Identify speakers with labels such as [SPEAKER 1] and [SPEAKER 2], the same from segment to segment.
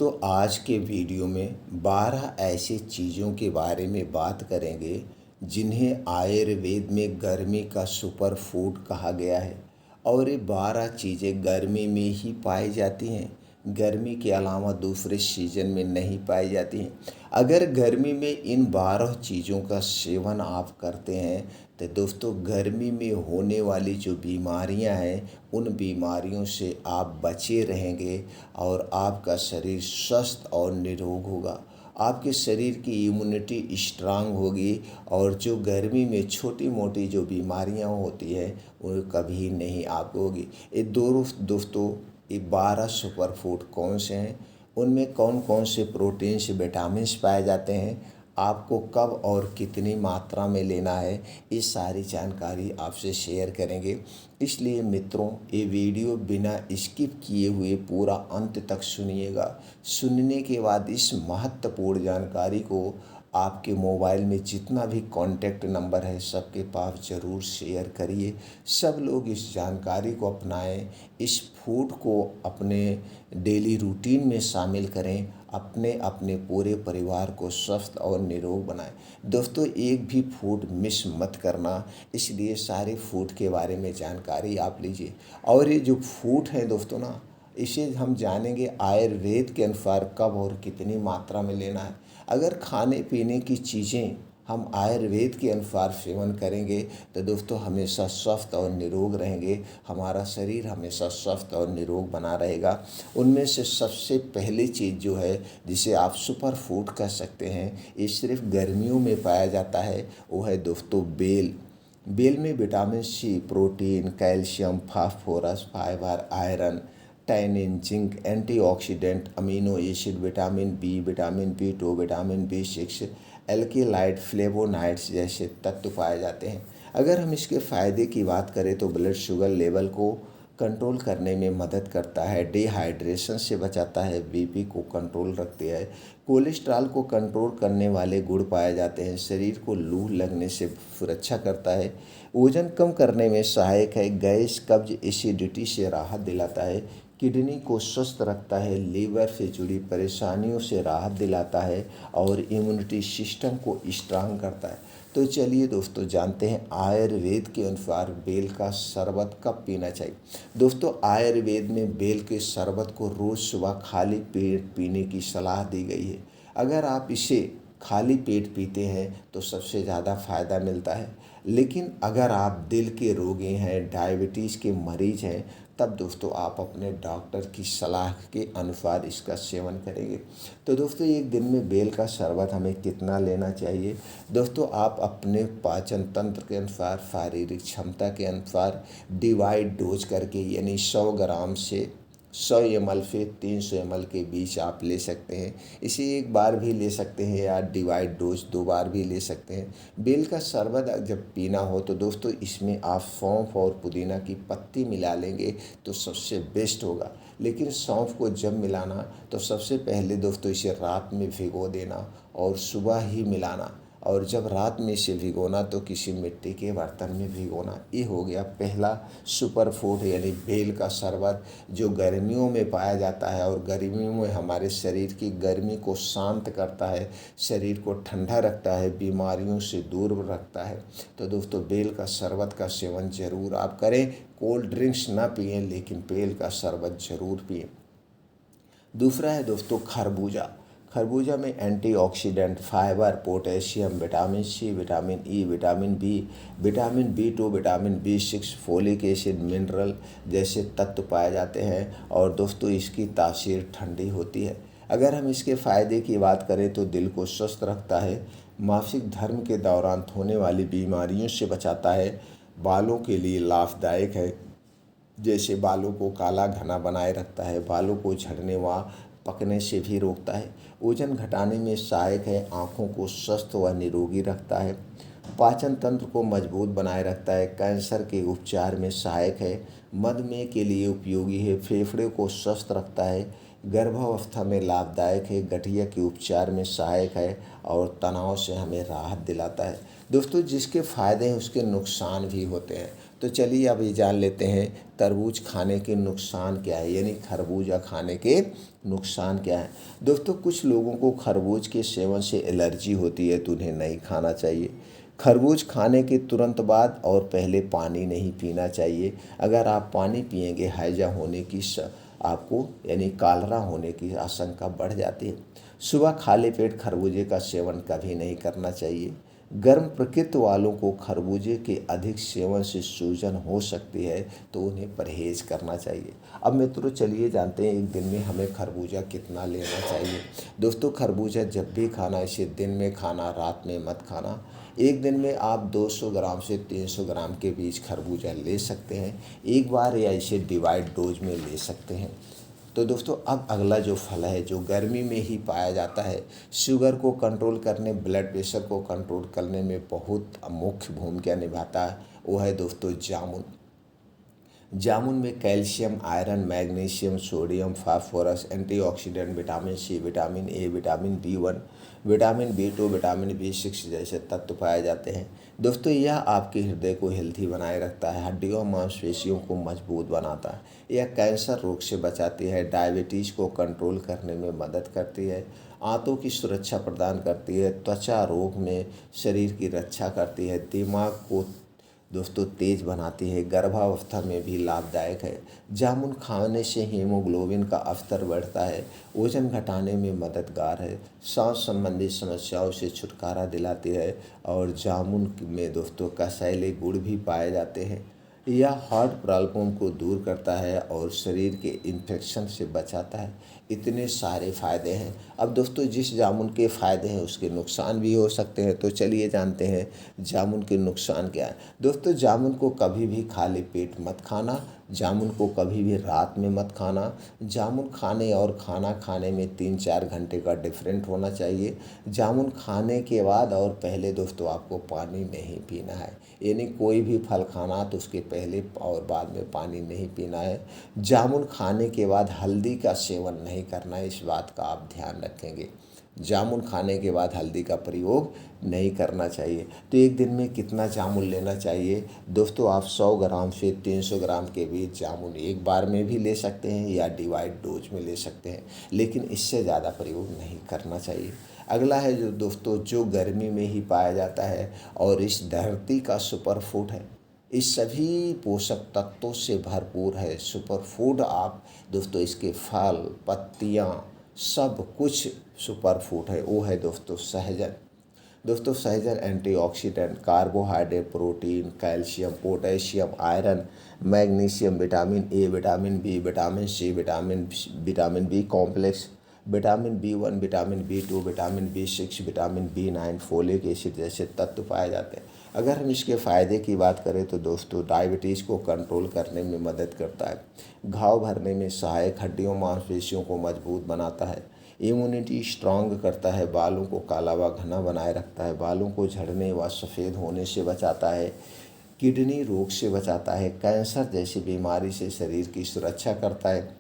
[SPEAKER 1] दोस्तों आज के वीडियो में 12 ऐसी चीज़ों के बारे में बात करेंगे जिन्हें आयुर्वेद में गर्मी का सुपर फूड कहा गया है। और ये 12 चीज़ें गर्मी में ही पाई जाती हैं, गर्मी के अलावा दूसरे सीजन में नहीं पाई जाती हैं। अगर गर्मी में इन 12 चीज़ों का सेवन आप करते हैं तो दोस्तों गर्मी में होने वाली जो बीमारियां हैं उन बीमारियों से आप बचे रहेंगे और आपका शरीर स्वस्थ और निरोग होगा। आपके शरीर की इम्यूनिटी स्ट्रांग होगी और जो गर्मी में छोटी मोटी जो बीमारियां होती हैं वो कभी नहीं आपको होगी। ये दोस्तों ये 12 सुपर फूड कौन से हैं, उनमें कौन कौन से प्रोटीन्स विटामिन्स पाए जाते हैं, आपको कब और कितनी मात्रा में लेना है, ये सारी जानकारी आपसे शेयर करेंगे। इसलिए मित्रों ये वीडियो बिना स्किप किए हुए पूरा अंत तक सुनिएगा। सुनने के बाद इस महत्वपूर्ण जानकारी को आपके मोबाइल में जितना भी कॉन्टैक्ट नंबर है सबके पास ज़रूर शेयर करिए। सब लोग इस जानकारी को अपनाएं, इस फूड को अपने डेली रूटीन में शामिल करें, अपने अपने पूरे परिवार को स्वस्थ और निरोग बनाएं। दोस्तों एक भी फूड मिस मत करना, इसलिए सारे फूड के बारे में जानकारी आप लीजिए। और ये जो फूड है दोस्तों ना, इसे हम जानेंगे आयुर्वेद के अनुसार कब और कितनी मात्रा में लेना है। अगर खाने पीने की चीज़ें हम आयुर्वेद के अनुसार सेवन करेंगे तो दोस्तों हमेशा स्वस्थ और निरोग रहेंगे, हमारा शरीर हमेशा स्वस्थ और निरोग बना रहेगा। उनमें से सबसे पहली चीज़ जो है जिसे आप सुपर फूड कह सकते हैं, ये सिर्फ गर्मियों में पाया जाता है, वो है दोस्तों बेल। बेल में vitamin C, protein, calcium, phosphorus, fibre, iron, tannin, zinc, antioxidant, amino acid, vitamin B, vitamin B 2, vitamin B 6, alkaloid, flavonoids जैसे तत्व पाए जाते हैं। अगर हम इसके फ़ायदे की बात करें तो ब्लड शुगर लेवल को कंट्रोल करने में मदद करता है, डिहाइड्रेशन से बचाता है, बीपी को कंट्रोल रखती है, कोलेस्ट्रॉल को कंट्रोल करने वाले गुण पाए जाते हैं, शरीर को लू लगने से सुरक्षा करता है, वजन कम करने में सहायक है, गैस, कब्ज, एसिडिटी से राहत दिलाता है, किडनी को स्वस्थ रखता है, लीवर से जुड़ी परेशानियों से राहत दिलाता है और इम्यूनिटी सिस्टम को स्ट्रांग करता है। तो चलिए दोस्तों जानते हैं आयुर्वेद के अनुसार बेल का शरबत कब पीना चाहिए। दोस्तों आयुर्वेद में बेल के शरबत को रोज़ सुबह खाली पेट पीने की सलाह दी गई है। अगर आप इसे खाली पेट पीते हैं तो सबसे ज़्यादा फ़ायदा मिलता है, लेकिन अगर आप दिल के रोगी हैं, डायबिटीज़ के मरीज़ हैं, तब दोस्तों आप अपने डॉक्टर की सलाह के अनुसार इसका सेवन करेंगे। तो दोस्तों एक दिन में बेल का शरबत हमें कितना लेना चाहिए। दोस्तों आप अपने पाचन तंत्र के अनुसार, शारीरिक क्षमता के अनुसार डिवाइड डोज करके यानी 100 ग्राम से 100 ml से 300 ml के बीच आप ले सकते हैं। इसे एक बार भी ले सकते हैं या डिवाइड डोज 2 बार भी ले सकते हैं। बेल का शरबत जब पीना हो तो दोस्तों इसमें आप सौंफ और पुदीना की पत्ती मिला लेंगे तो सबसे बेस्ट होगा। लेकिन सौंफ को जब मिलाना तो सबसे पहले दोस्तों इसे रात में भिगो देना और सुबह ही मिलाना, और जब रात में इसे भिगोना तो किसी मिट्टी के बर्तन में भिगोना। ये हो गया पहला सुपर फूड यानी बेल का शरबत, जो गर्मियों में पाया जाता है और गर्मियों में हमारे शरीर की गर्मी को शांत करता है, शरीर को ठंडा रखता है, बीमारियों से दूर रखता है। तो दोस्तों बेल का शरबत का सेवन ज़रूर आप करें। कोल्ड ड्रिंक्स ना पिएं लेकिन बेल का शरबत ज़रूर पिएं। दूसरा है दोस्तों खरबूजा। खरबूजा में antioxidant, fibre, potassium, vitamin C, vitamin E, vitamin B, vitamin B 2, vitamin B 6, folic acid, mineral जैसे तत्व पाए जाते हैं और दोस्तों इसकी तासीर ठंडी होती है। अगर हम इसके फ़ायदे की बात करें तो दिल को स्वस्थ रखता है, मासिक धर्म के दौरान होने वाली बीमारियों से बचाता है, बालों के लिए लाभदायक है, जैसे बालों को काला घना बनाए रखता है, बालों को झड़ने व पकने से भी रोकता है, वजन घटाने में सहायक है, आँखों को स्वस्थ व निरोगी रखता है, पाचन तंत्र को मजबूत बनाए रखता है, कैंसर के उपचार में सहायक है, मधुमेह के लिए उपयोगी है, फेफड़े को स्वस्थ रखता है, गर्भावस्था में लाभदायक है, गठिया के उपचार में सहायक है और तनाव से हमें राहत दिलाता है। दोस्तों जिसके फ़ायदे हैं उसके नुकसान भी होते हैं। तो चलिए अब ये जान लेते हैं तरबूज खाने के नुकसान क्या है, यानी खरबूजा खाने के नुकसान क्या है। दोस्तों कुछ लोगों को खरबूज के सेवन से एलर्जी होती है तो उन्हें नहीं खाना चाहिए। खरबूज खाने के तुरंत बाद और पहले पानी नहीं पीना चाहिए। अगर आप पानी पिएंगे हैजा होने की आपको यानी कालरा होने की आशंका बढ़ जाती है। सुबह खाली पेट खरबूजे का सेवन कभी नहीं करना चाहिए। गर्म प्रकृति वालों को खरबूजे के अधिक सेवन से सूजन हो सकती है तो उन्हें परहेज करना चाहिए। अब मित्रों चलिए जानते हैं एक दिन में हमें खरबूजा कितना लेना चाहिए। दोस्तों खरबूजा जब भी खाना इसे दिन में खाना, रात में मत खाना। एक दिन में आप 200 ग्राम से 300 ग्राम के बीच खरबूजा ले सकते हैं एक बार, या इसे डिवाइड डोज में ले सकते हैं। तो दोस्तों अब अगला जो फल है जो गर्मी में ही पाया जाता है, शुगर को कंट्रोल करने, ब्लड प्रेशर को कंट्रोल करने में बहुत मुख्य भूमिका निभाता है, वो है दोस्तों जामुन। जामुन में calcium, iron, magnesium, sodium, phosphorus, antioxidant, vitamin C, vitamin A, vitamin B one, vitamin B two, vitamin बी6 जैसे तत्व पाए जाते हैं। दोस्तों यह आपके हृदय को हेल्थी बनाए रखता है, हड्डियों और मांसपेशियों को मजबूत बनाता है, यह कैंसर रोग से बचाती है, डायबिटीज़ को कंट्रोल करने में मदद करती है, आंतों की सुरक्षा प्रदान करती है, त्वचा रोग में शरीर की रक्षा करती है, दिमाग को दोस्तों तेज बनाती है, गर्भावस्था में भी लाभदायक है। जामुन खाने से हीमोग्लोबिन का स्तर बढ़ता है, वजन घटाने में मददगार है, सांस संबंधी समस्याओं से छुटकारा दिलाती है, और जामुन में दोस्तों कसैले गुण भी पाए जाते हैं। यह हार्ट प्रॉब्लम को दूर करता है और शरीर के इन्फेक्शन से बचाता है। इतने सारे फ़ायदे हैं। अब दोस्तों जिस जामुन के फ़ायदे हैं उसके नुकसान भी हो सकते हैं, तो चलिए जानते हैं जामुन के नुकसान क्या है। दोस्तों जामुन को कभी भी खाली पेट मत खाना, जामुन को कभी भी रात में मत खाना। जामुन खाने और खाना खाने में 3-4 घंटे का डिफरेंट होना चाहिए। जामुन खाने के बाद और पहले दोस्तों आपको पानी नहीं पीना है, यानी कोई भी फल खाना तो उसके पहले और बाद में पानी नहीं पीना है। जामुन खाने के बाद हल्दी का सेवन नहीं करना है, इस बात का आप ध्यान रखेंगे। जामुन खाने के बाद हल्दी का प्रयोग नहीं करना चाहिए। तो एक दिन में कितना जामुन लेना चाहिए दोस्तों, आप 100 ग्राम से 300 ग्राम के बीच जामुन एक बार में भी ले सकते हैं या डिवाइड डोज में ले सकते हैं, लेकिन इससे ज़्यादा प्रयोग नहीं करना चाहिए। अगला है जो दोस्तों जो गर्मी में ही पाया जाता है और इस धरती का सुपर फूड है, इस सभी पोषक तत्वों से भरपूर है। सुपर फूड आप दोस्तों इसके फल, पत्तियाँ, सब कुछ सुपर फूड है, वो है दोस्तों सहजन। दोस्तों सहजन antioxidant, carbohydrate, protein, calcium, potassium, iron, magnesium, vitamin A, vitamin B, vitamin C, vitamin B complex, vitamin B one, vitamin B two, vitamin बी6, विटामिन बी9, फोलिक एसिड जैसे तत्व पाए जाते हैं। अगर हम इसके फ़ायदे की बात करें तो दोस्तों डायबिटीज़ को कंट्रोल करने में मदद करता है, घाव भरने में सहायक, हड्डियों मांसपेशियों को मजबूत बनाता है, इम्यूनिटी स्ट्रांग करता है, बालों को काला व घना बनाए रखता है, बालों को झड़ने व सफ़ेद होने से बचाता है, किडनी रोग से बचाता है, कैंसर जैसी बीमारी से शरीर की सुरक्षा करता है,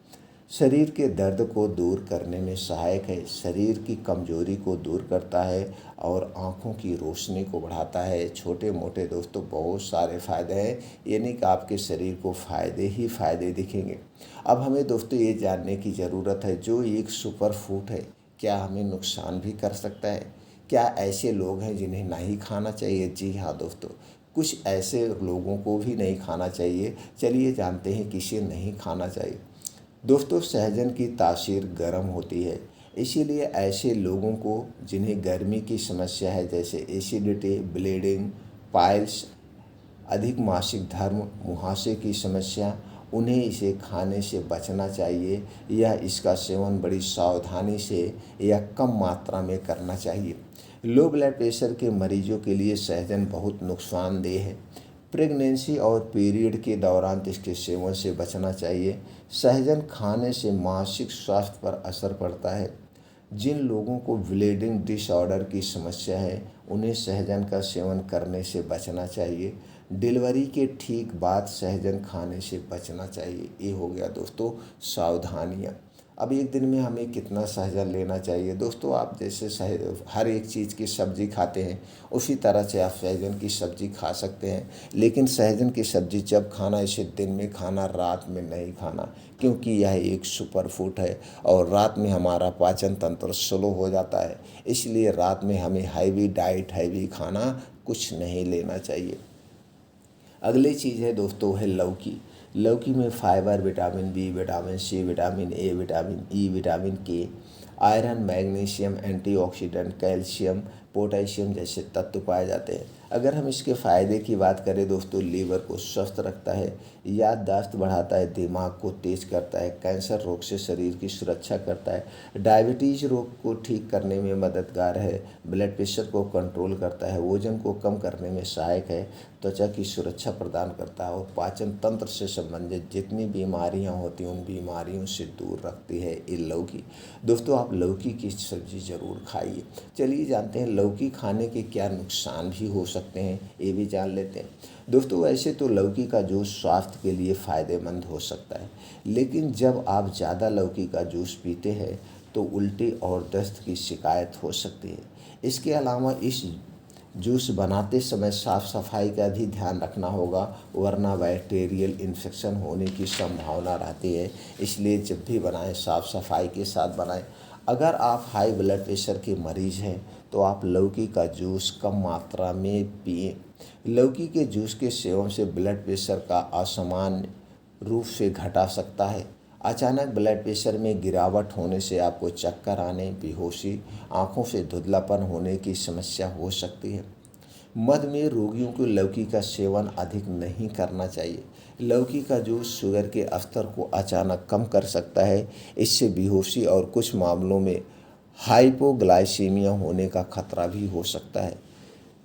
[SPEAKER 1] शरीर के दर्द को दूर करने में सहायक है, शरीर की कमजोरी को दूर करता है और आँखों की रोशनी को बढ़ाता है। छोटे मोटे दोस्तों बहुत सारे फ़ायदे हैं, यानी कि आपके शरीर को फ़ायदे ही फ़ायदे दिखेंगे। अब हमें दोस्तों ये जानने की ज़रूरत है जो एक सुपर फूड है क्या हमें नुकसान भी कर सकता है? क्या ऐसे लोग हैं जिन्हें नहीं खाना चाहिए? जी हाँ दोस्तों, कुछ ऐसे लोगों को भी नहीं खाना चाहिए। चलिए जानते हैं किसे नहीं खाना चाहिए। दोस्तों सहजन की तासीर गर्म होती है, इसीलिए ऐसे लोगों को जिन्हें गर्मी की समस्या है जैसे एसिडिटी, ब्लीडिंग, पाइल्स, अधिक मासिक धर्म, मुहासे की समस्या, उन्हें इसे खाने से बचना चाहिए या इसका सेवन बड़ी सावधानी से या कम मात्रा में करना चाहिए। लो ब्लड प्रेशर के मरीजों के लिए सहजन बहुत नुकसानदेह है। प्रेगनेंसी और पीरियड के दौरान इसके सेवन से बचना चाहिए। सहजन खाने से मानसिक स्वास्थ्य पर असर पड़ता है। जिन लोगों को ब्लीडिंग डिसऑर्डर की समस्या है उन्हें सहजन का सेवन करने से बचना चाहिए। डिलीवरी के ठीक बाद सहजन खाने से बचना चाहिए। ये हो गया दोस्तों सावधानियाँ। अब एक दिन में हमें कितना सहजन लेना चाहिए दोस्तों? आप जैसे हर एक चीज़ की सब्ज़ी खाते हैं उसी तरह से आप सहजन की सब्ज़ी खा सकते हैं। लेकिन सहजन की सब्ज़ी जब खाना, इसे दिन में खाना, रात में नहीं खाना, क्योंकि यह एक सुपर फूड है और रात में हमारा पाचन तंत्र स्लो हो जाता है। इसलिए रात में हमें हैवी डाइट, हैवी खाना कुछ नहीं लेना चाहिए। अगली चीज़ है दोस्तों, है लौकी। लौकी में fibre, vitamin B, vitamin C, vitamin A, vitamin E, vitamin K, iron, magnesium, antioxidant, calcium, potassium जैसे तत्व पाए जाते हैं। अगर हम इसके फ़ायदे की बात करें दोस्तों, लीवर को स्वस्थ रखता है, याददाश्त बढ़ाता है, दिमाग को तेज करता है, कैंसर रोग से शरीर की सुरक्षा करता है, डायबिटीज़ रोग को ठीक करने में मददगार है, ब्लड प्रेशर को कंट्रोल करता है, वजन को कम करने में सहायक है, त्वचा की सुरक्षा प्रदान करता है और पाचन तंत्र से संबंधित जितनी बीमारियां होती हैं उन बीमारियों से दूर रखती है ये लौकी। दोस्तों आप लौकी की सब्ज़ी ज़रूर खाइए। चलिए जानते हैं लौकी खाने के क्या नुकसान भी हो सकते हैं, ये भी जान लेते हैं। दोस्तों वैसे तो लौकी का जूस स्वास्थ्य के लिए फ़ायदेमंद हो सकता है, लेकिन जब आप ज़्यादा लौकी का जूस पीते हैं तो उल्टी और दस्त की शिकायत हो सकती है। इसके अलावा इस जूस बनाते समय साफ़ सफाई का भी ध्यान रखना होगा, वरना बैक्टीरियल इन्फेक्शन होने की संभावना रहती है। इसलिए जब भी बनाएं साफ़ सफाई के साथ बनाएं। अगर आप हाई ब्लड प्रेशर के मरीज़ हैं तो आप लौकी का जूस कम मात्रा में पिएं। लौकी के जूस के सेवन से ब्लड प्रेशर का असामान्य रूप से घटा सकता है। अचानक ब्लड प्रेशर में गिरावट होने से आपको चक्कर आने, बेहोशी, आंखों से धुंधलापन होने की समस्या हो सकती है। मधुमेह रोगियों को लौकी का सेवन अधिक नहीं करना चाहिए। लौकी का जूस शुगर के स्तर को अचानक कम कर सकता है। इससे बेहोशी और कुछ मामलों में हाइपोग्लाइसीमिया होने का खतरा भी हो सकता है।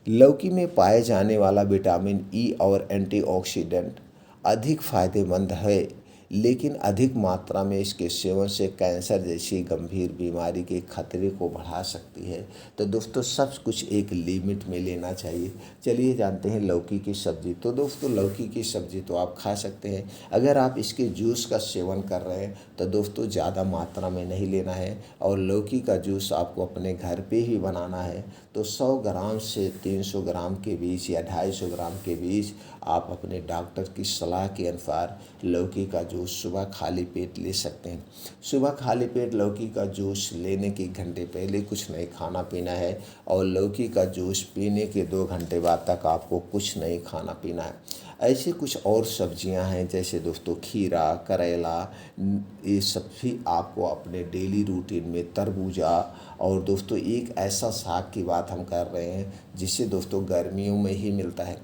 [SPEAKER 1] लौकी में पाए जाने वाला विटामिन ई और एंटीऑक्सीडेंट अधिक फायदेमंद है, लेकिन अधिक मात्रा में इसके सेवन से कैंसर जैसी गंभीर बीमारी के खतरे को बढ़ा सकती है। तो दोस्तों सब कुछ एक लिमिट में लेना चाहिए। चलिए जानते हैं लौकी की सब्ज़ी। तो दोस्तों लौकी की सब्ज़ी तो आप खा सकते हैं। अगर आप इसके जूस का सेवन कर रहे हैं तो दोस्तों ज़्यादा मात्रा में नहीं लेना है और लौकी का जूस आपको अपने घर पे ही बनाना है। तो 100 ग्राम से 300 ग्राम के बीच या 250 ग्राम के बीच आप अपने डॉक्टर की सलाह के अनुसार लौकी का जूस सुबह खाली पेट ले सकते हैं। सुबह खाली पेट लौकी का जूस लेने के घंटे पहले कुछ नहीं खाना पीना है और लौकी का जूस पीने के 2 घंटे बाद तक आपको कुछ नहीं खाना पीना है। ऐसे कुछ और सब्जियां हैं जैसे दोस्तों खीरा, करेला, ये सब भी आपको अपने डेली रूटीन में, तरबूजा, और दोस्तों एक ऐसा साग की बात हम कर रहे हैं जिसे दोस्तों गर्मियों में ही मिलता है।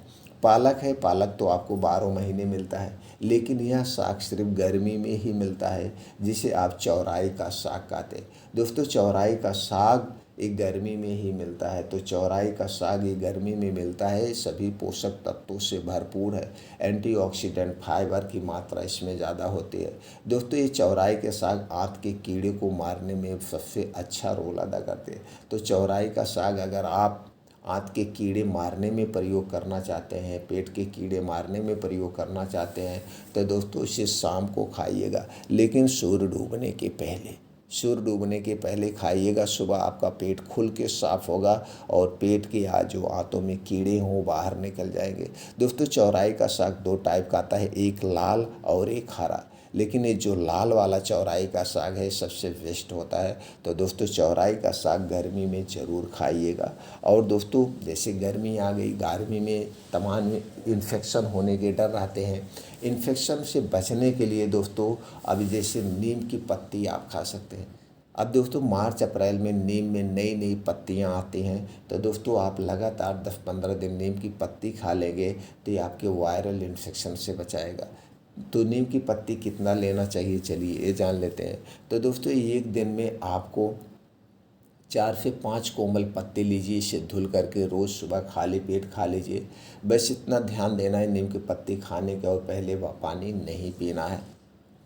[SPEAKER 1] पालक है, पालक तो आपको 12 महीने मिलता है, लेकिन यह साग सिर्फ गर्मी में ही मिलता है, जिसे आप चौराई का साग कहते हैं। दोस्तों चौराई का साग एक गर्मी में ही मिलता है, तो चौराई का साग ये गर्मी में मिलता है, सभी पोषक तत्वों से भरपूर है। एंटीऑक्सीडेंट, फाइबर की मात्रा इसमें ज़्यादा होती है। दोस्तों ये चौराई के साग आंत के कीड़े को मारने में सबसे अच्छा रोल अदा करते हैं। तो चौराई का साग अगर आप आंत के कीड़े मारने में प्रयोग करना चाहते हैं, पेट के कीड़े मारने में प्रयोग करना चाहते हैं, तो दोस्तों इसे शाम को खाइएगा, लेकिन सूर्य डूबने के पहले। सूर्य डूबने के पहले खाइएगा। सुबह आपका पेट खुल के साफ होगा और पेट के जो आंतों में कीड़े हों बाहर निकल जाएंगे। दोस्तों चौराई का साग 2 टाइप का आता है, एक लाल और एक हरा, लेकिन ये जो लाल वाला चौराई का साग है सबसे बेस्ट होता है। तो दोस्तों चौराई का साग गर्मी में ज़रूर खाइएगा। और दोस्तों जैसे गर्मी आ गई, गर्मी में तमाम इन्फेक्शन होने के डर रहते हैं। इन्फेक्शन से बचने के लिए दोस्तों अभी जैसे नीम की पत्ती आप खा सकते हैं। अब दोस्तों मार्च अप्रैल में नीम में नई नई पत्तियां आती हैं, तो दोस्तों आप लगातार 10-15 दिन नीम की पत्ती खा लेंगे तो ये आपके वायरल इन्फेक्शन से बचाएगा। तो नीम की पत्ती कितना लेना चाहिए, चलिए ये जान लेते हैं। तो दोस्तों एक दिन में आपको 4 से 5 कोमल पत्ते लीजिए, इसे धुल करके रोज़ सुबह खाली पेट खा लीजिए। बस इतना ध्यान देना है नीम की पत्ती खाने का, और पहले वह पानी नहीं पीना है,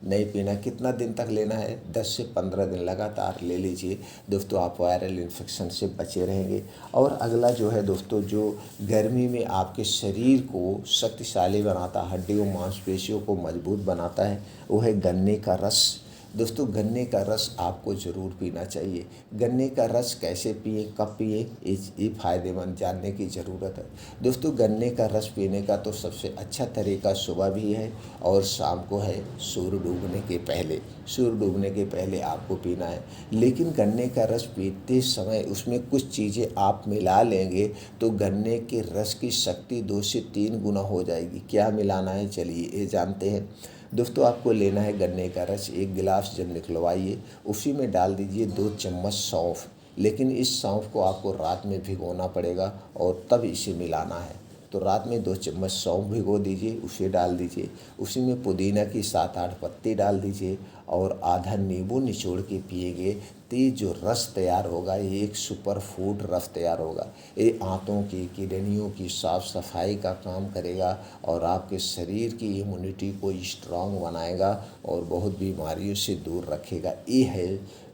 [SPEAKER 1] नहीं पीना। कितना दिन तक लेना है, 10 से 15 दिन लगातार ले लीजिए। दोस्तों आप वायरल इन्फेक्शन से बचे रहेंगे। और अगला जो है दोस्तों, जो गर्मी में आपके शरीर को शक्तिशाली बनाता है, हड्डियों मांसपेशियों को मजबूत बनाता है, वो है गन्ने का रस। दोस्तों गन्ने का रस आपको ज़रूर पीना चाहिए। गन्ने का रस कैसे पिए, कब पिए, ये फ़ायदेमंद जानने की ज़रूरत है। दोस्तों गन्ने का रस पीने का तो सबसे अच्छा तरीका सुबह भी है और शाम को है, सूर्य डूबने के पहले। सूर्य डूबने के पहले आपको पीना है। लेकिन गन्ने का रस पीते समय उसमें कुछ चीज़ें आप मिला लेंगे तो गन्ने के रस की शक्ति 2 से 3 गुना हो जाएगी। क्या मिलाना है, चलिए ये जानते हैं। दोस्तों आपको लेना है गन्ने का रस, 1 गिलास जब निकलवाइए उसी में डाल दीजिए 2 चम्मच सौंफ। लेकिन इस सौंफ को आपको रात में भिगोना पड़ेगा और तब इसे मिलाना है। तो रात में 2 चम्मच सौंफ भिगो दीजिए, उसे डाल दीजिए। उसी में पुदीना की 7-8 पत्ती डाल दीजिए और आधा नींबू निचोड़ के पिएंगे तो ये जो रस तैयार होगा ये एक सुपर फूड रस तैयार होगा। ये आंतों की, किडनियों की साफ सफाई का काम करेगा और आपके शरीर की इम्यूनिटी को स्ट्रांग बनाएगा और बहुत बीमारियों से दूर रखेगा। ये है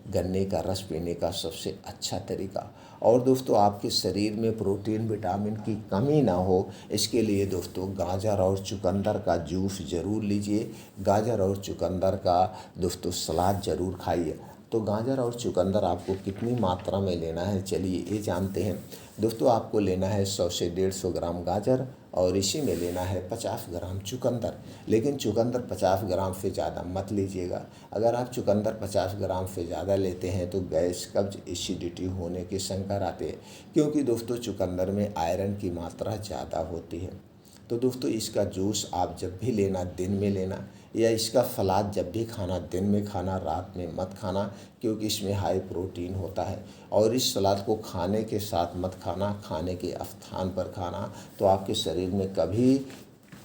[SPEAKER 1] गन्ने का रस पीने का सबसे अच्छा तरीका। और दोस्तों आपके शरीर में प्रोटीन विटामिन की कमी ना हो, इसके लिए दोस्तों गाजर और चुकंदर का जूस ज़रूर लीजिए। गाजर और चुकंदर का दोस्तों सलाद ज़रूर खाइए। तो गाजर और चुकंदर आपको कितनी मात्रा में लेना है, चलिए ये जानते हैं। दोस्तों आपको लेना है 100 से 150 ग्राम गाजर और इसी में लेना है 50 ग्राम चुकंदर। लेकिन चुकंदर 50 ग्राम से ज़्यादा मत लीजिएगा। अगर आप चुकंदर 50 ग्राम से ज़्यादा लेते हैं तो गैस, कब्ज, एसिडिटी होने के संकर आते हैं, क्योंकि दोस्तों चुकंदर में आयरन की मात्रा ज़्यादा होती है। तो दोस्तों इसका जूस आप जब भी लेना दिन में लेना, या इसका सलाद जब भी खाना दिन में खाना, रात में मत खाना, क्योंकि इसमें हाई प्रोटीन होता है। और इस सलाद को खाने के साथ मत खाना, खाने के स्थान पर खाना, तो आपके शरीर में कभी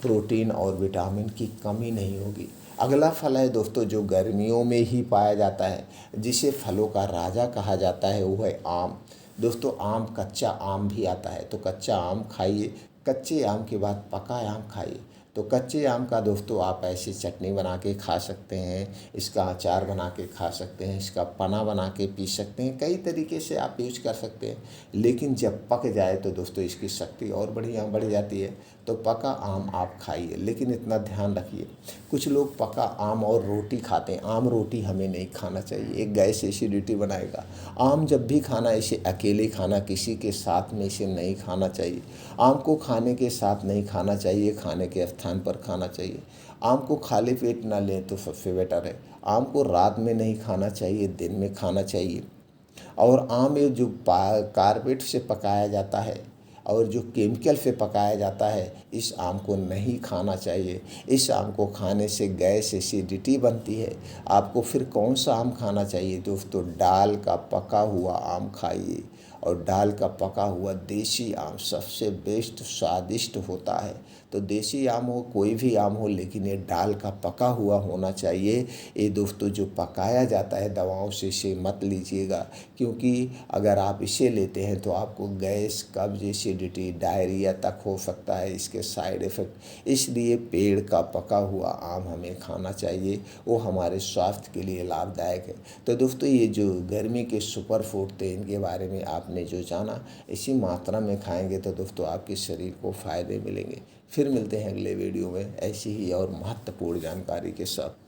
[SPEAKER 1] प्रोटीन और विटामिन की कमी नहीं होगी। अगला फल है दोस्तों जो गर्मियों में ही पाया जाता है, जिसे फलों का राजा कहा जाता है, वो है आम। दोस्तों आम, कच्चा आम भी आता है, तो कच्चा आम खाइए। कच्चे आम के बाद पका आम खाइए। तो कच्चे आम का दोस्तों आप ऐसी चटनी बना के खा सकते हैं, इसका अचार बना के खा सकते हैं, इसका पना बना के पी सकते हैं, कई तरीके से आप यूज कर सकते हैं। लेकिन जब पक जाए तो दोस्तों इसकी शक्ति और बढ़िया बढ़ जाती है। तो पका आम आप खाइए, लेकिन इतना ध्यान रखिए, कुछ लोग पका आम और रोटी खाते हैं। आम रोटी हमें नहीं खाना चाहिए, एक गैस एसिडिटी बनाएगा। आम जब भी खाना इसे अकेले खाना, किसी के साथ में इसे नहीं खाना चाहिए। आम को खाने के साथ नहीं खाना चाहिए, खाने के स्थान पर खाना चाहिए। आम को खाली पेट ना लें तो सबसे बेटर है। आम को रात में नहीं खाना चाहिए, दिन में खाना चाहिए। और आम ये जो कारपेट से पकाया जाता है और जो केमिकल से पकाया जाता है, इस आम को नहीं खाना चाहिए। इस आम को खाने से गैस, एसिडिटी बनती है। आपको फिर कौन सा आम खाना चाहिए दोस्तों? डाल का पका हुआ आम खाइए। और डाल का पका हुआ देसी आम सबसे बेस्ट स्वादिष्ट होता है। तो देसी आम हो, कोई भी आम हो, लेकिन ये डाल का पका हुआ होना चाहिए। ये दोस्तों जो पकाया जाता है दवाओं से, इसे मत लीजिएगा, क्योंकि अगर आप इसे लेते हैं तो आपको गैस, कब्ज, एसिडिटी, डायरिया तक हो सकता है, इसके साइड इफ़ेक्ट। इसलिए पेड़ का पका हुआ आम हमें खाना चाहिए, वो हमारे स्वास्थ्य के लिए लाभदायक है। तो दोस्तों ये जो गर्मी के सुपर फूड थे, इनके बारे में आपने जो जाना, इसी मात्रा में खाएंगे तो दोस्तों आपके शरीर को फ़ायदे मिलेंगे। फिर मिलते हैं अगले वीडियो में ऐसी ही और महत्वपूर्ण जानकारी के साथ।